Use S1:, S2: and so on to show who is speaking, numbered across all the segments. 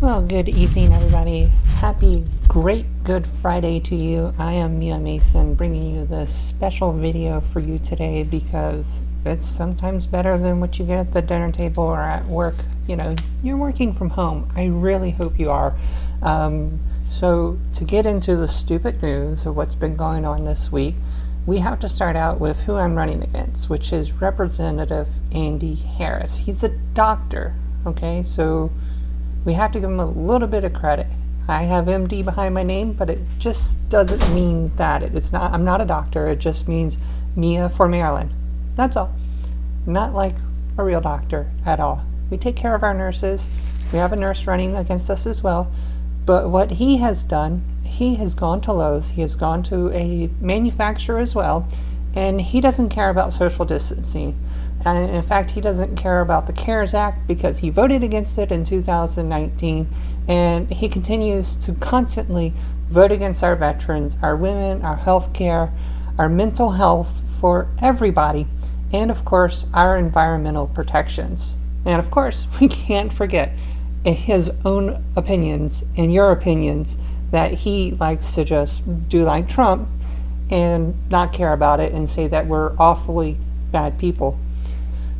S1: Well, good evening, everybody. Happy, great, good Friday to you. I am Mia Mason bringing you this special video for you today because it's sometimes better than what you get at the dinner table or at work. You know, you're working from home. I really hope you are. So to get into the stupid news of what's been going on this week, we have to start out with who I'm running against, which is Representative Andy Harris. He's a doctor, okay? So we have to give him a little bit of credit. I have MD behind my name, but it just doesn't mean that. I'm not a doctor. It just means Mia for Maryland. That's all. Not like a real doctor at all. We take care of our nurses. We have a nurse running against us as well. But what he has done, he has gone to Lowe's. He has gone to a manufacturer as well. And he doesn't care about social distancing. And in fact, he doesn't care about the CARES Act because he voted against it in 2019. And he continues to constantly vote against our veterans, our women, our health care, our mental health for everybody, and of course, our environmental protections. And of course, we can't forget his own opinions and your opinions that he likes to just do like Trump and not care about it and say that we're awfully bad people.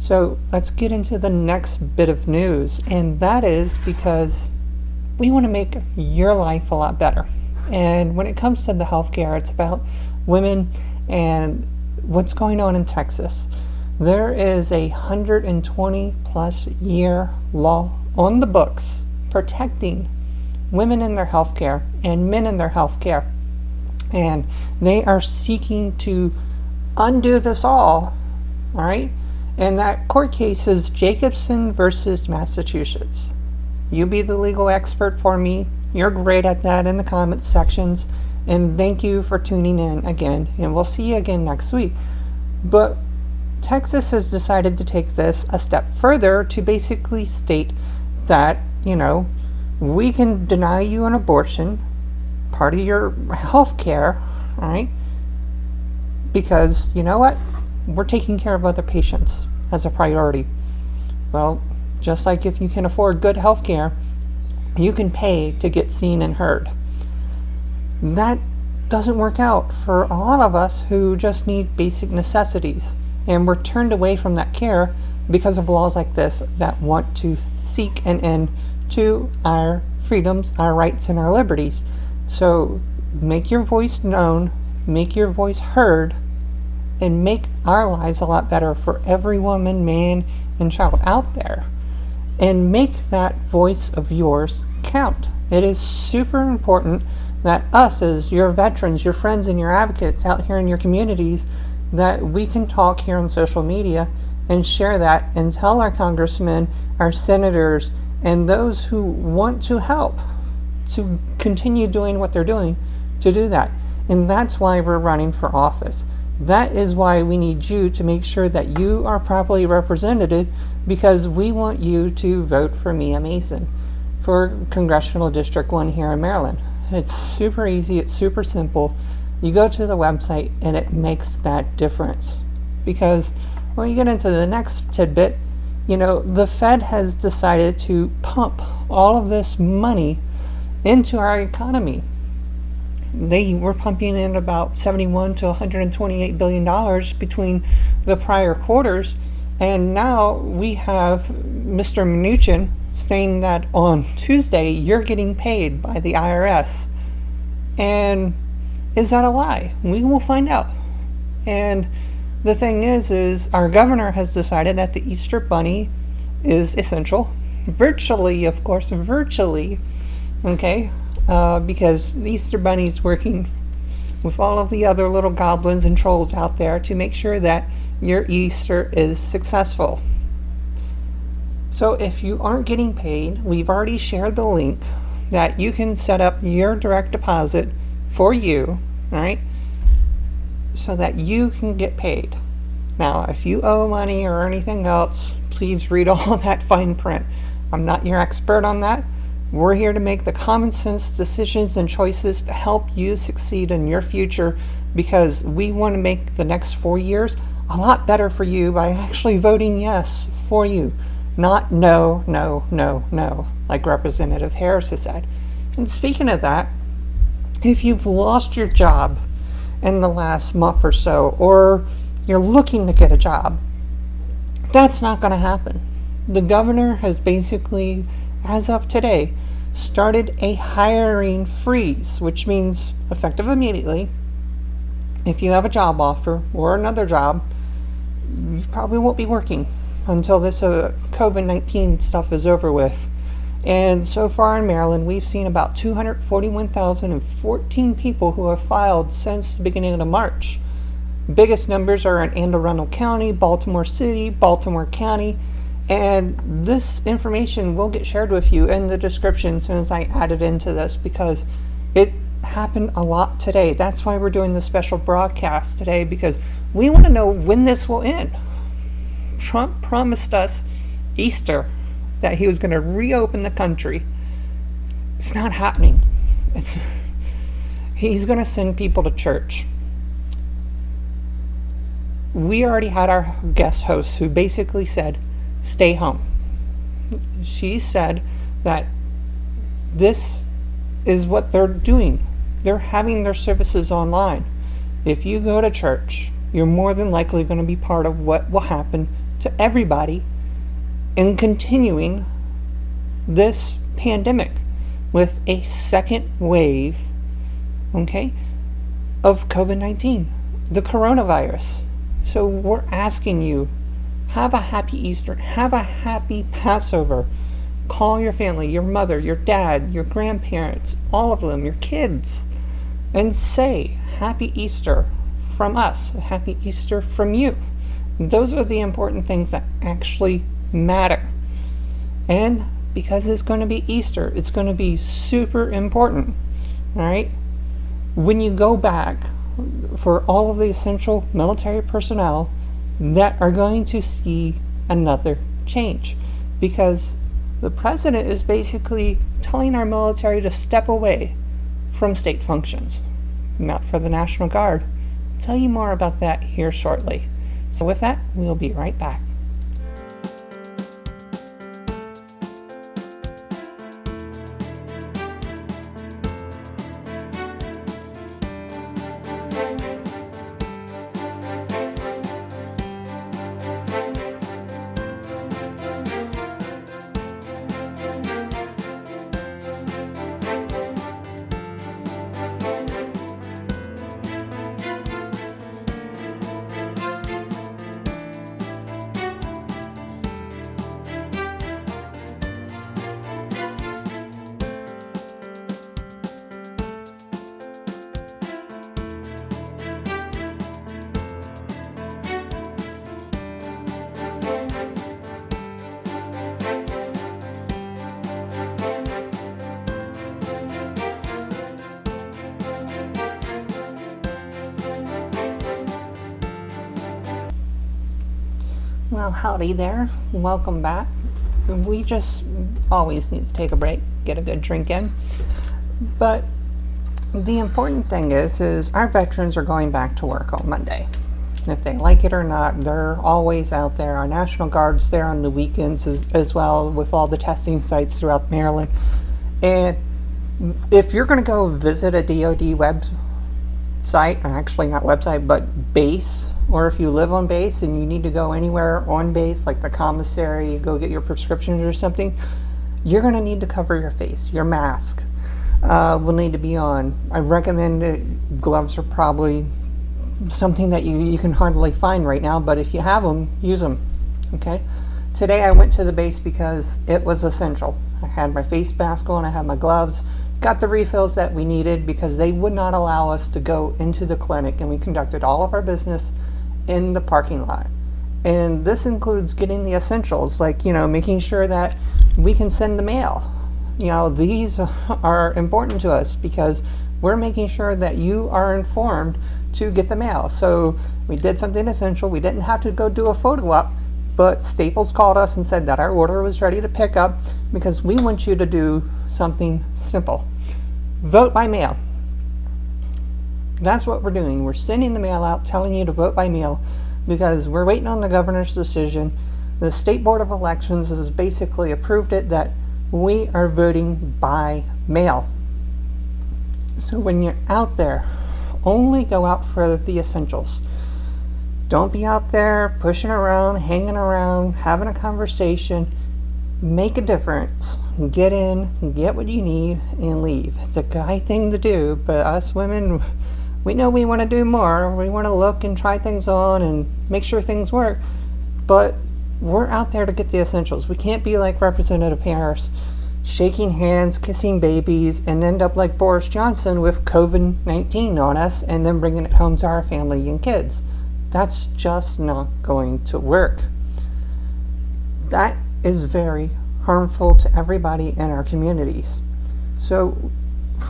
S1: So let's get into the next bit of news, and that is because we want to make your life a lot better. And when it comes to the healthcare, it's about women and what's going on in Texas. There is a 120 plus year law on the books protecting women in their healthcare and men in their healthcare. And they are seeking to undo this all right? And that court case is Jacobson versus Massachusetts. You be the legal expert for me. You're great at that in the comments sections. And thank you for tuning in again. And we'll see you again next week. But Texas has decided to take this a step further to basically state that, we can deny you an abortion, part of your health care, all right? Because, you know what? We're taking care of other patients as a priority. Well, just like if you can afford good health care, you can pay to get seen and heard. That doesn't work out for a lot of us who just need basic necessities. And we're turned away from that care because of laws like this that want to seek an end to our freedoms, our rights, and our liberties. So make your voice known, make your voice heard, and make our lives a lot better for every woman, man, and child out there. And make that voice of yours count. It is super important that us as your veterans, your friends, and your advocates out here in your communities, that we can talk here on social media and share that and tell our congressmen, our senators, and those who want to help to continue doing what they're doing to do that. And that's why we're running for office. That is why we need you to make sure that you are properly represented, because we want you to vote for Mia Mason for Congressional District 1 here in Maryland. It's super easy. It's super simple. You go to the website and it makes that difference. Because when you get into the next tidbit, the Fed has decided to pump all of this money into our economy. They were pumping in about $71 to $128 billion between the prior quarters. And now we have Mr. Mnuchin saying that on Tuesday, you're getting paid by the IRS. And is that a lie? We will find out. And the thing is our governor has decided that the Easter Bunny is essential. Virtually, of course, okay? Because the Easter Bunny is working with all of the other little goblins and trolls out there to make sure that your Easter is successful. So if you aren't getting paid, we've already shared the link that you can set up your direct deposit for you, right? So that you can get paid. Now, if you owe money or anything else, please read all that fine print. I'm not your expert on that. We're here to make the common sense decisions and choices to help you succeed in your future, because we want to make the next 4 years a lot better for you by actually voting yes for you. not no, no, no, no, like Representative Harris has said. And speaking of that, if you've lost your job in the last month or so, or you're looking to get a job, that's not going to happen. The governor has basically, as of today, started a hiring freeze, which means effective immediately. If you have a job offer or another job, you probably won't be working until this COVID-19 stuff is over with. And so far in Maryland, we've seen about 241,014 people who have filed since the beginning of March. Biggest numbers are in Anne Arundel County, Baltimore City, Baltimore County, and this information will get shared with you in the description as soon as I add it into this, because it happened a lot today. That's why we're doing this special broadcast today, because we want to know when this will end. Trump promised us Easter that he was going to reopen the country. It's not happening. He's going to send people to church. We already had our guest host who basically said, stay home. She said that this is what they're doing. They're having their services online. If you go to church, you're more than likely going to be part of what will happen to everybody in continuing this pandemic with a second wave, okay, of COVID-19, the coronavirus. So we're asking you, have a happy Easter, have a happy Passover. Call your family, your mother, your dad, your grandparents, all of them, your kids, and say happy Easter from us, a happy Easter from you. Those are the important things that actually matter. And because it's going to be Easter, it's going to be super important, all right? When you go back, for all of the essential military personnel that are going to see another change, because the president is basically telling our military to step away from state functions, not for the National Guard. I'll tell you more about that here shortly. So with that, we'll be right back. Well, howdy there. Welcome back. We just always need to take a break, get a good drink in. But the important thing is our veterans are going back to work on Monday. If they like it or not, they're always out there. Our National Guard's there on the weekends as well, with all the testing sites throughout Maryland. And if you're going to go visit a DoD website, actually not website, but base, or if you live on base and you need to go anywhere on base, like the commissary, go get your prescriptions or something, you're going to need to cover your face. Your mask will need to be on. I recommend it. Gloves are probably something that you can hardly find right now, but if you have them, use them. Okay. Today I went to the base because it was essential. I had my face mask on, I had my gloves, got the refills that we needed because they would not allow us to go into the clinic, and we conducted all of our business in the parking lot. And this includes getting the essentials, like, making sure that we can send the mail. These are important to us because we're making sure that you are informed to get the mail. So we did something essential. We didn't have to go do a photo op, but Staples called us and said that our order was ready to pick up because we want you to do something simple. Vote by mail. That's what we're doing. We're sending the mail out, telling you to vote by mail because we're waiting on the governor's decision The State Board of Elections has basically approved it that we are voting by mail. So when you're out there, only go out for the essentials. Don't be out there pushing around, hanging around, having a conversation. Make a difference. Get in, get what you need, and leave. It's a guy thing to do, but us women, we know we want to do more. We want to look and try things on and make sure things work. But we're out there to get the essentials. We can't be like Representative Harris, shaking hands, kissing babies, and end up like Boris Johnson with COVID-19 on us and then bringing it home to our family and kids. That's just not going to work. That is very harmful to everybody in our communities. So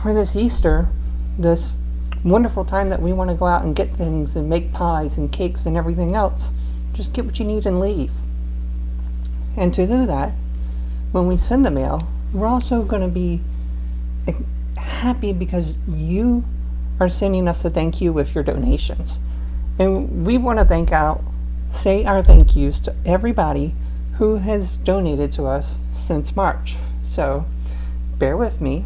S1: for this Easter, this wonderful time that we want to go out and get things and make pies and cakes and everything else, just get what you need and leave. And to do that, when we send the mail, we're also going to be happy because you are sending us a thank you with your donations. And we want to say our thank yous to everybody who has donated to us since March. So bear with me.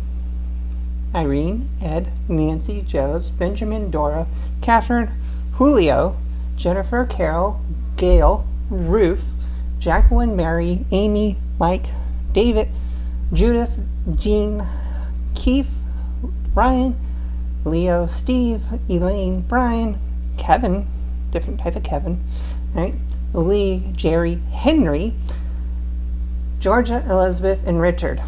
S1: Irene, Ed, Nancy, Joes, Benjamin, Dora, Catherine, Julio, Jennifer, Carol, Gail, Ruth, Jacqueline, Mary, Amy, Mike, David, Judith, Jean, Keith, Ryan, Leo, Steve, Elaine, Brian, Kevin, different type of Kevin, right? Lee, Jerry, Henry, Georgia, Elizabeth, and Richard.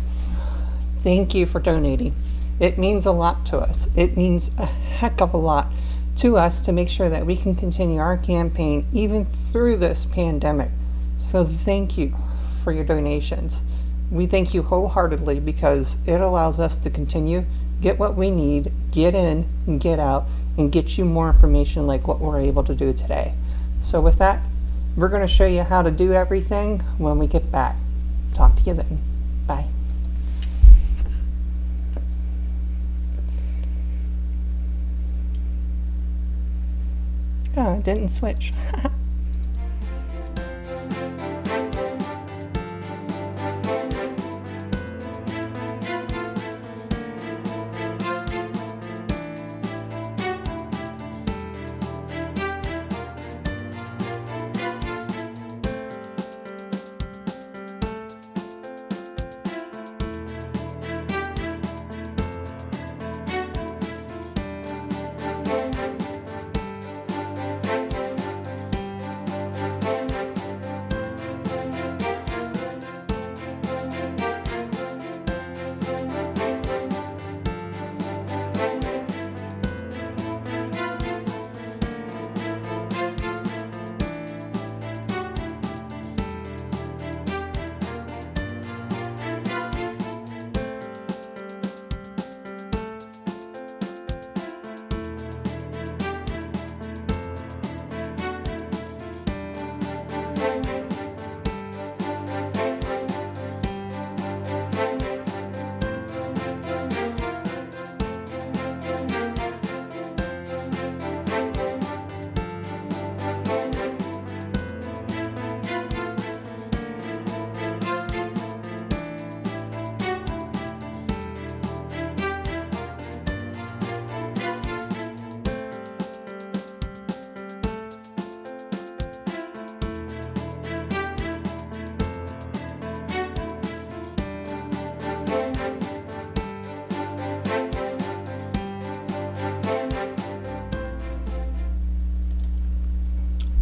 S1: Thank you for donating. It means a lot to us. It means a heck of a lot to us to make sure that we can continue our campaign even through this pandemic. So thank you for your donations. We thank you wholeheartedly because it allows us to continue, get what we need, get in and get out, and get you more information like what we're able to do today. So with that, we're going to show you how to do everything when we get back. Talk to you then. Bye. Oh, it didn't switch.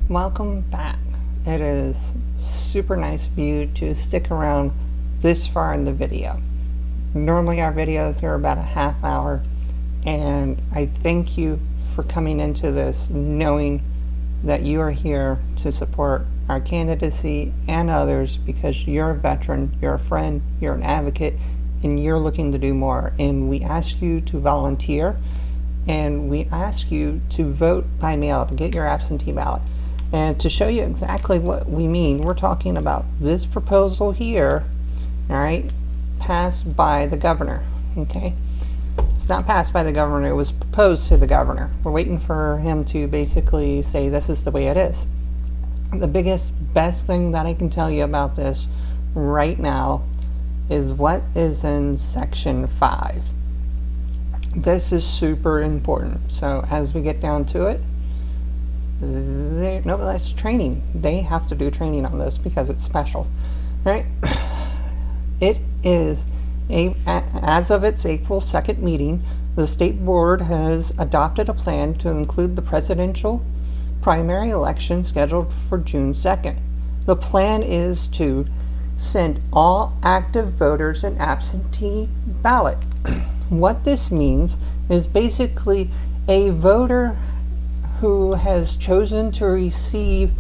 S1: Welcome back. It is super nice of you to stick around this far in the video. Normally our videos are about a half hour, and I thank you for coming into this knowing that you are here to support our candidacy and others because you're a veteran, you're a friend, you're an advocate, and you're looking to do more. And we ask you to volunteer, and we ask you to vote by mail to get your absentee ballot. And to show you exactly what we mean, we're talking about this proposal here, all right, passed by the governor, okay? It's not passed by the governor, it was proposed to the governor. We're waiting for him to basically say this is the way it is. The best thing that I can tell you about this right now is what is in section 5. This is super important. So as we get down to it, no, that's training. They have to do training on this because it's special, right? It is as of its April 2nd meeting, the state board has adopted a plan to include the presidential primary election scheduled for June 2nd. The plan is to send all active voters an absentee ballot. What this means is basically a voter who has chosen to receive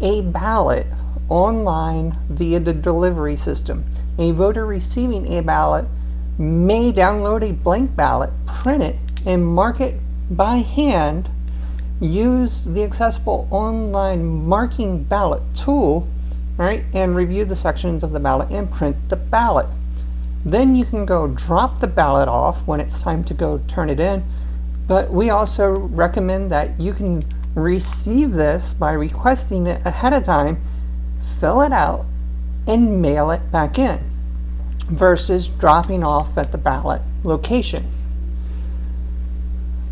S1: a ballot online via the delivery system. A voter receiving a ballot may download a blank ballot, print it, and mark it by hand. Use the accessible online marking ballot tool, right, and review the sections of the ballot and print the ballot. Then you can go drop the ballot off when it's time to go turn it in. But we also recommend that you can receive this by requesting it ahead of time, fill it out, and mail it back in, versus dropping off at the ballot location.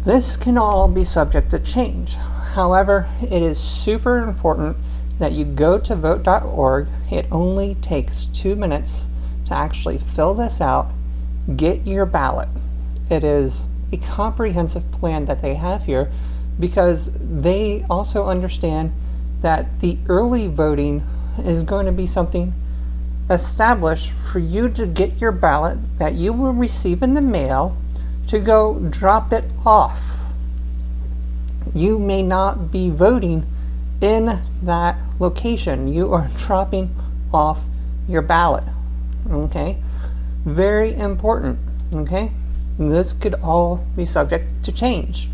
S1: This can all be subject to change. However, it is super important that you go to vote.org. It only takes 2 minutes to actually fill this out, get your ballot. It is a comprehensive plan that they have here because they also understand that the early voting is going to be something established for you to get your ballot that you will receive in the mail to go drop it off. You may not be voting in that location. You are dropping off your ballot. Okay? Very important. Okay? This could all be subject to change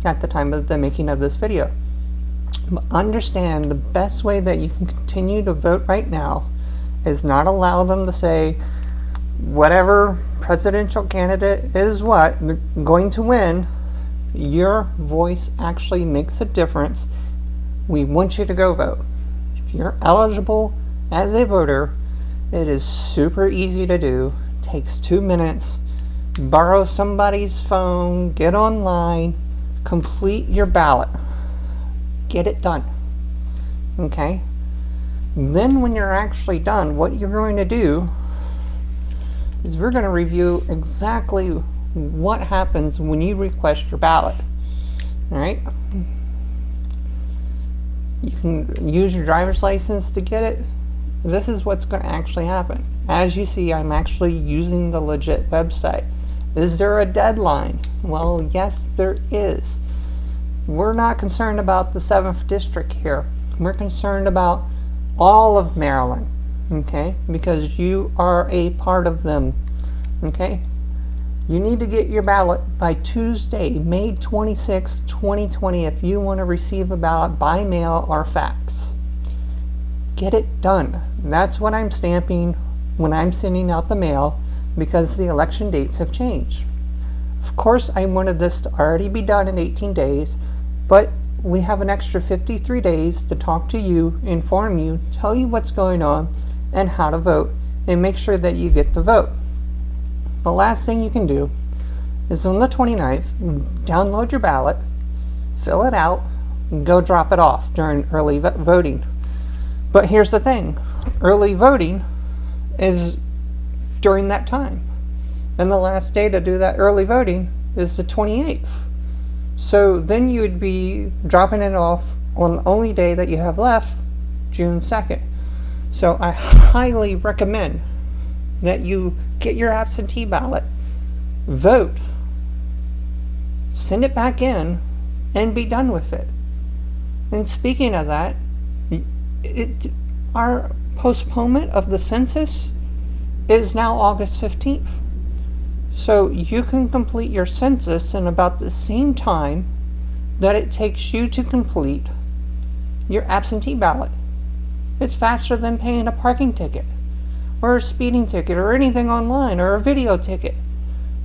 S1: at the time of the making of this video. But understand the best way that you can continue to vote right now is not allow them to say whatever presidential candidate is going to win. Your voice actually makes a difference. We want you to go vote. If you're eligible as a voter, it is super easy to do. Takes 2 minutes. Borrow somebody's phone, get online, complete your ballot. Get it done. Okay? Then when you're actually done, what you're going to do is we're going to review exactly what happens when you request your ballot. All right? You can use your driver's license to get it. This is what's going to actually happen. As you see, I'm actually using the legit website. Is there a deadline? Well, yes, there is. We're not concerned about the 7th district here. We're concerned about all of Maryland, okay? Because you are a part of them, okay? You need to get your ballot by Tuesday, May 26, 2020, if you want to receive a ballot by mail or fax. Get it done. That's what I'm stamping when I'm sending out the mail because the election dates have changed. Of course, I wanted this to already be done in 18 days, but we have an extra 53 days to talk to you, inform you, tell you what's going on and how to vote, and make sure that you get the vote. The last thing you can do is on the 29th, download your ballot, fill it out, and go drop it off during early voting. But here's the thing, early voting is during that time. And the last day to do that early voting is the 28th. So then you would be dropping it off on the only day that you have left, June 2nd. So I highly recommend that you get your absentee ballot, vote, send it back in, and be done with it. And speaking of that, our postponement of the census is now August 15th. So you can complete your census in about the same time that it takes you to complete your absentee ballot. It's faster than paying a parking ticket or a speeding ticket or anything online or a video ticket.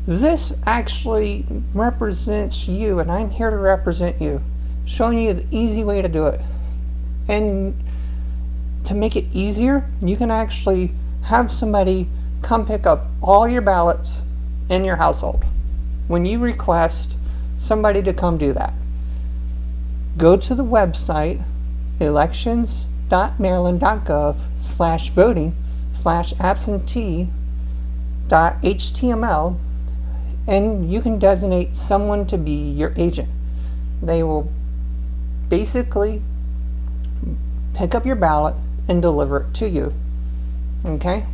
S1: This actually represents you, and I'm here to represent you, showing you the easy way to do it. And to make it easier, you can actually have somebody come pick up all your ballots in your household. When you request somebody to come do that, go to the website elections.maryland.gov/voting/absentee.html, and you can designate someone to be your agent. They will basically pick up your ballot and deliver it to you. Okay?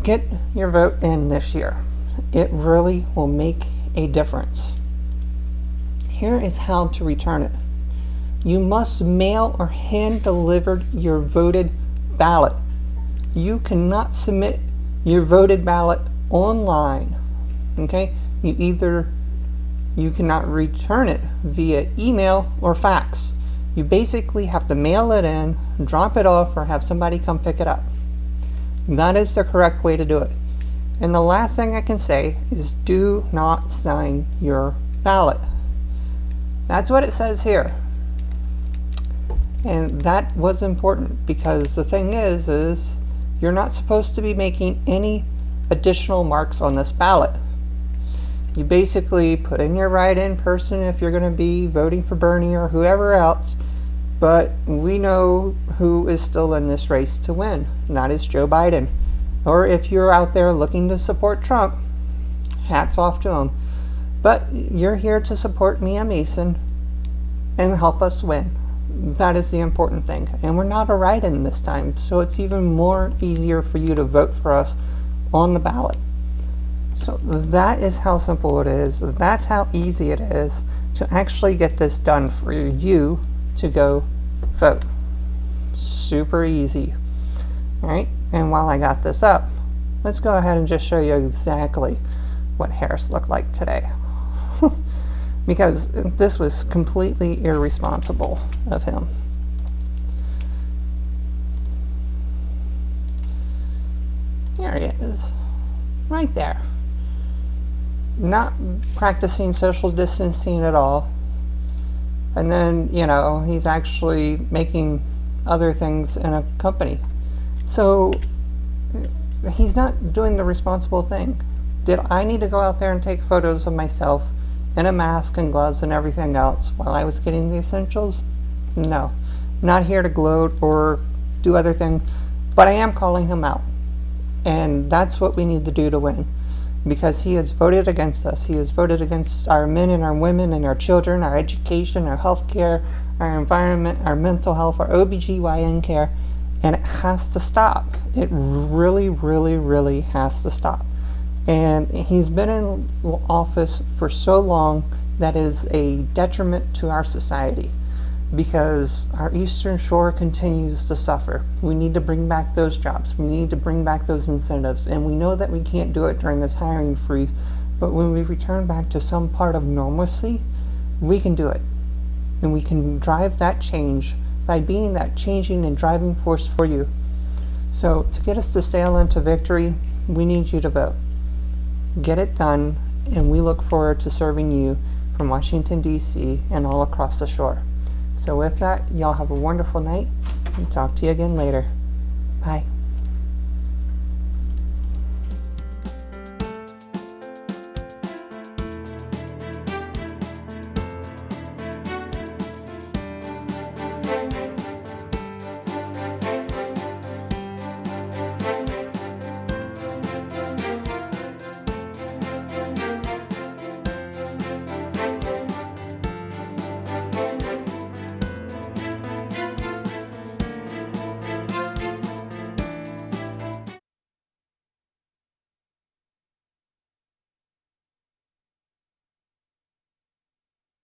S1: Get your vote in this year. It really will make a difference. Here is how to return it. You must mail or hand deliver your voted ballot. You cannot submit your voted ballot online. Okay? You cannot return it via email or fax. You basically have to mail it in, drop it off, or have somebody come pick it up. That is the correct way to do it. And the last thing I can say is do not sign your ballot. That's what it says here. And that was important because the thing is you're not supposed to be making any additional marks on this ballot. You basically put in your write-in person if you're going to be voting for Bernie or whoever else, but we know who is still in this race to win, and that is Joe Biden. Or if you're out there looking to support Trump, hats off to him. But you're here to support Mia Mason and help us win. That is the important thing. And we're not a write-in this time, so it's even more easier for you to vote for us on the ballot. So that is how simple it is. That's how easy it is to actually get this done for you to go vote. Super easy. All right, and while I got this up, let's go ahead and just show you exactly what Harris looked like today. Because this was completely irresponsible of him. There he is, right there. Not practicing social distancing at all. And then, you know, he's actually making other things in a company. So he's not doing the responsible thing. Did I need to go out there and take photos of myself in a mask and gloves and everything else while I was getting the essentials? No. I'm not here to gloat or do other things, but I am calling him out. And that's what we need to do to win. Because he has voted against us. He has voted against our men and our women and our children, our education, our health care, our environment, our mental health, our OBGYN care, and it has to stop. It really, really, really has to stop. And he's been in office for so long that is a detriment to our society because our Eastern Shore continues to suffer. We need to bring back those jobs. We need to bring back those incentives. And we know that we can't do it during this hiring freeze, but when we return back to some part of normalcy, we can do it. And we can drive that change by being that changing and driving force for you. So to get us to sail into victory, we need you to vote. Get it done, and we look forward to serving you from Washington, D.C. and all across the shore. So with that, y'all have a wonderful night, and talk to you again later. Bye.